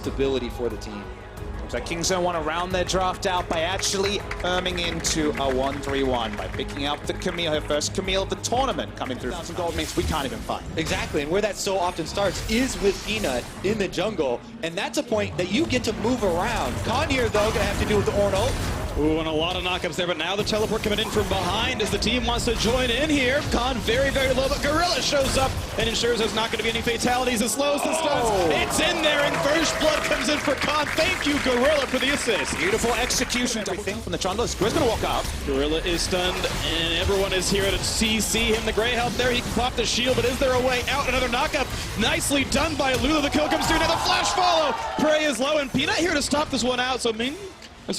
stability for the team. So Kingzone want to round their draft out by actually firming into a 1-3-1 by picking up the Camille, her first Camille of the tournament, coming through. Some gold means we can't even fight. Exactly, and where that so often starts is with Peanut in the jungle, and that's a point that you get to move around. Khan here, though, gonna have to deal with the Ornn ult. Ooh, and a lot of knockups there, but now the teleport coming in from behind as the team wants to join in here. Khan very, very low, but Gorilla shows up and ensures there's not going to be any fatalities. It slows the stuns. It's in there, and first blood comes in for Khan. Thank you, Gorilla, for the assist. Beautiful execution, I think, from the junglers. Grizz going to walk out. Gorilla is stunned, and everyone is here to CC him. The gray health there, he can pop the shield, but is there a way out? Another knockup. Nicely done by Lulu. The kill comes through. Now the flash follow. Prey is low, and Peanut here to stop this one out, so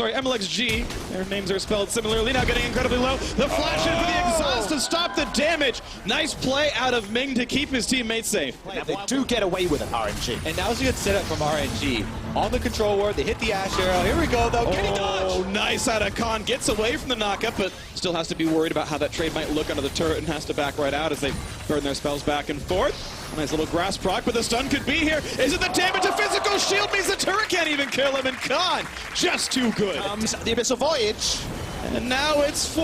MLXG, their names are spelled similarly, now getting incredibly low. The flash in for the exhaust to stop the damage. Nice play out of Ming to keep his teammates safe. Now they do get away with it, RNG. And that was a good setup from RNG. On the control ward, they hit the Ash arrow. Here we go, though. Can he dodge? Oh, nice out of Khan. Gets away from the knockup, but still has to be worried about how that trade might look under the turret and has to back right out as they burn their spells back and forth. Nice little grass proc, but the stun could be here. Is it the damage? A physical shield means the turret can't even kill him, and Khan just too good. The Abyssal Voyage. And now it's 4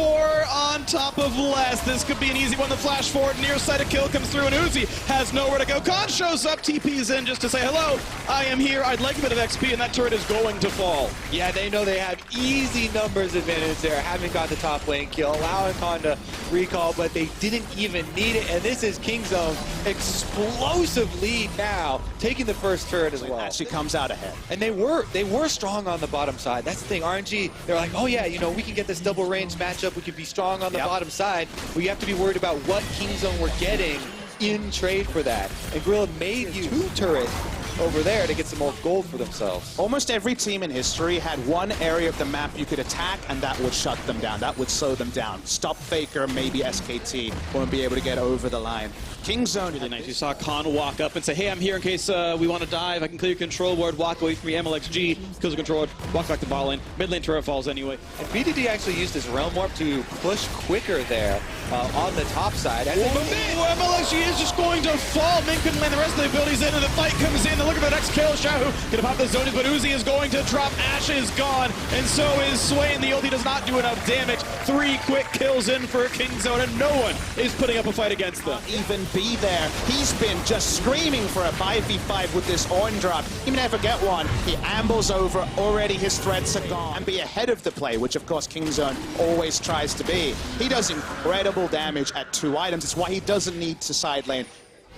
on top of less. This could be an easy one. The flash forward, near sight of kill comes through, and Uzi has nowhere to go. Khan shows up, TP's in just to say, hello, I am here. I'd like a bit of XP, and that turret is going to fall. Yeah, they know they have easy numbers advantage there, having got the top lane kill, allowing Khan to recall, but they didn't even need it. And this is Kingzone, explosive lead now, taking the first turret as well. Actually comes out ahead. And they were strong on the bottom side. That's the thing. RNG, they're like, oh yeah, you know, we can get this double range matchup. We could be strong on the bottom side. But you have to be worried about what Kingzone we're getting in trade for that. And Gorilla made 2 turrets over there to get some more gold for themselves. Almost every team in history had one area of the map you could attack, and that would shut them down. That would slow them down. Stop Faker, maybe SKT won't be able to get over the line. Kingzone. Really nice. You saw Khan walk up and say, hey, I'm here in case we want to dive. I can clear your control ward, walk away from your MLXG, kills the control ward, walk back to bot lane. Mid lane turret falls anyway. And BDD actually used his Realm Warp to push quicker there on the top side. MLXG is just going to fall. Ming couldn't land the rest of the abilities in, and the fight comes in. Look at the next kill. Shahu gonna pop the zone, but Uzi is going to drop. Ashe is gone, and so is Swain. The ulti does not do enough damage. 3 quick kills in for Kingzone, and no one is putting up a fight against them. Even be there. He's been just screaming for a 5v5 with this Ornn drop. He may never get one. He ambles over. Already his threats are gone. And be ahead of the play, which of course Kingzone always tries to be. He does incredible damage at 2 items. It's why he doesn't need to side lane.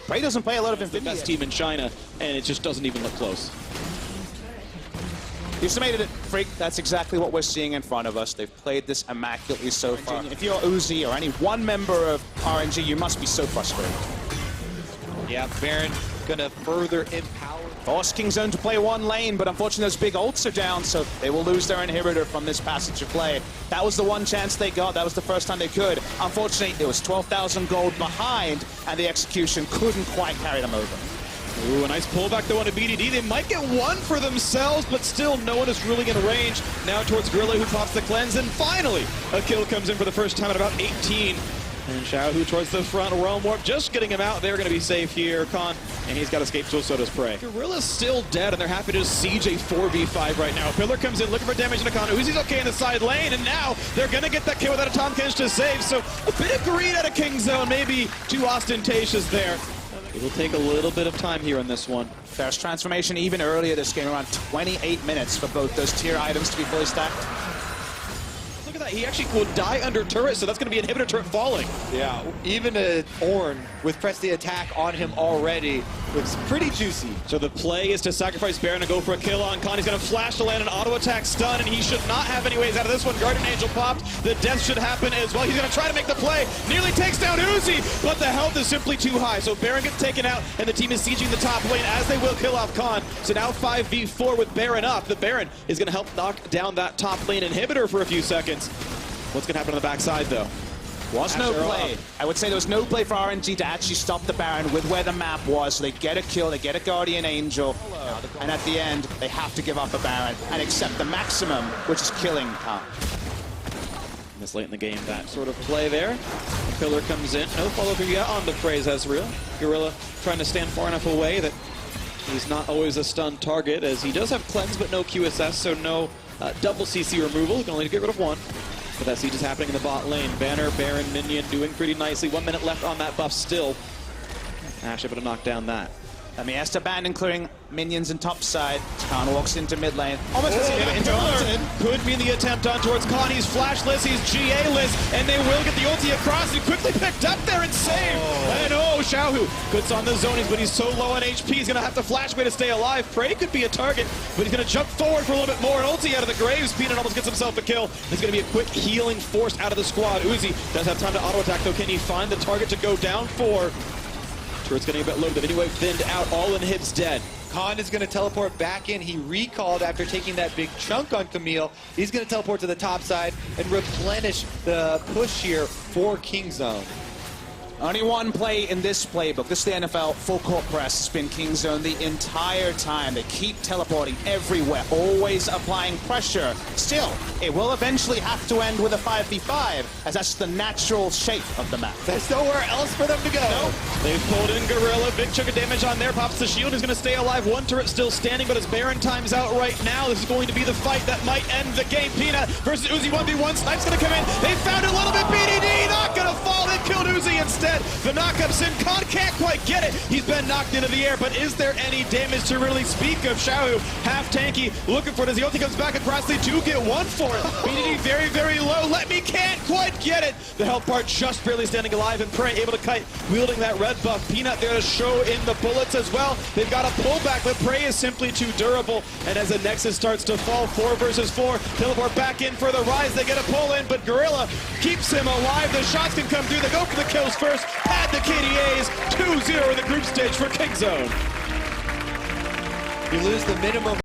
Prey doesn't play a lot of Infinity. The best team in China, and it just doesn't even look close. You summated it, Freak. That's exactly what we're seeing in front of us. They've played this immaculately so far. If you're Uzi or any one member of RNG, you must be so frustrated. Yeah, Baron gonna further empower. Force Kingzone to play one lane, but unfortunately those big ults are down, so they will lose their inhibitor from this passage of play. That was the one chance they got. That was the first time they could. Unfortunately, it was 12,000 gold behind, and the execution couldn't quite carry them over. Ooh, a nice pullback though on a BDD. They might get one for themselves, but still no one is really in range. Now towards Gorilla, who pops the cleanse, and finally a kill comes in for the first time at about 18. And Xiaohu towards the front, Realm Warp, just getting him out. They're going to be safe here, Khan, and he's got escape, so does Prey. Gorilla's still dead, and they're happy to siege a 4v5 right now. Pillar comes in, looking for damage into Khan. Uzi's okay in the side lane, and now they're going to get that kill without a Tahm Kench to save, so a bit of greed out of Kingzone, maybe too ostentatious there. It will take a little bit of time here on this one. There's transformation even earlier this game, around 28 minutes for both those tier items to be fully stacked. Look at that, he actually will die under turret, so that's going to be inhibitor turret falling. Yeah, even an Ornn with press the attack on him already looks pretty juicy. So the play is to sacrifice Baron and go for a kill on Khan. He's going to flash to land an auto attack stun, and he should not have any ways out of this one. Guardian Angel popped. The death should happen as well. He's going to try to make the play. Nearly takes down Uzi, but the health is simply too high. So Baron gets taken out, and the team is sieging the top lane as they will kill off Khan. So now 5v4 with Baron up. The Baron is going to help knock down that top lane inhibitor for a few seconds. What's going to happen on the backside, though? Was no play. I would say there was no play for RNG to actually stop the Baron with where the map was. So they get a kill, they get a Guardian Angel, and at the end, they have to give up a Baron and accept the maximum, which is killing Khan. This late in the game, that sort of play there. The Pillar comes in. No follow-up yet on the Prey's Ezreal. Gorilla trying to stand far enough away that He's not always a stun target, as he does have cleanse but no QSS, so no double CC removal. He can only get rid of one. But that siege is happening in the bot lane. Banner, Baron, Minion doing pretty nicely. 1 minute left on that buff still. Ash able to knock down that. I mean, has to abandon clearing minions in top side. Khan walks into mid lane. Almost gets hit into could mean the attempt on towards Khan. He's flashless, he's GA-less, and they will get the ulti across. He quickly picked up there and saved. And oh, Xiaohu puts on the zonies, but he's so low on HP, he's gonna have to flash away to stay alive. Prey could be a target, but he's gonna jump forward for a little bit more. An ulti out of the graves. Peanut almost gets himself a kill. There's gonna be a quick healing force out of the squad. Uzi does have time to auto attack though. Can he find the target to go down for? Turret's getting a bit low, but anyway, thinned out. All inhibs dead. Khan is going to teleport back in. He recalled after taking that big chunk on Camille. He's going to teleport to the top side and replenish the push here for Kingzone. Only one play in this playbook. This is the NFL full court press. Has been Kingzone the entire time. They keep teleporting everywhere, always applying pressure. Still, it will eventually have to end with a 5v5, as that's the natural shape of the map. There's nowhere else for them to go. Nope. They've pulled in Gorilla. Big chunk of damage on there. Pops the shield. He's going to stay alive. One turret still standing, but his Baron times out right now. This is going to be the fight that might end the game. Peanut versus Uzi 1v1. Snipe's going to come in. They found it a little bit. BDD not going to fall. They killed Uzi instead. The knockup's in. Khan can't quite get it. He's been knocked into the air, but is there any damage to really speak of? Xiaohu, half tanky, looking for it as the ulti comes back across. They do get one for it. BDD very, very low. Let me can't quite get it. The health part just barely standing alive, and Prey able to kite, wielding that red buff. Peanut there to show in the bullets as well. They've got a pullback, but Prey is simply too durable. And as the Nexus starts to fall, 4 versus 4, teleport back in for the rise. They get a pull in, but Gorilla keeps him alive. The shots can come through. They go for the kills first. Add the KDAs. 2-0 in the group stage for Kingzone. You lose the minimum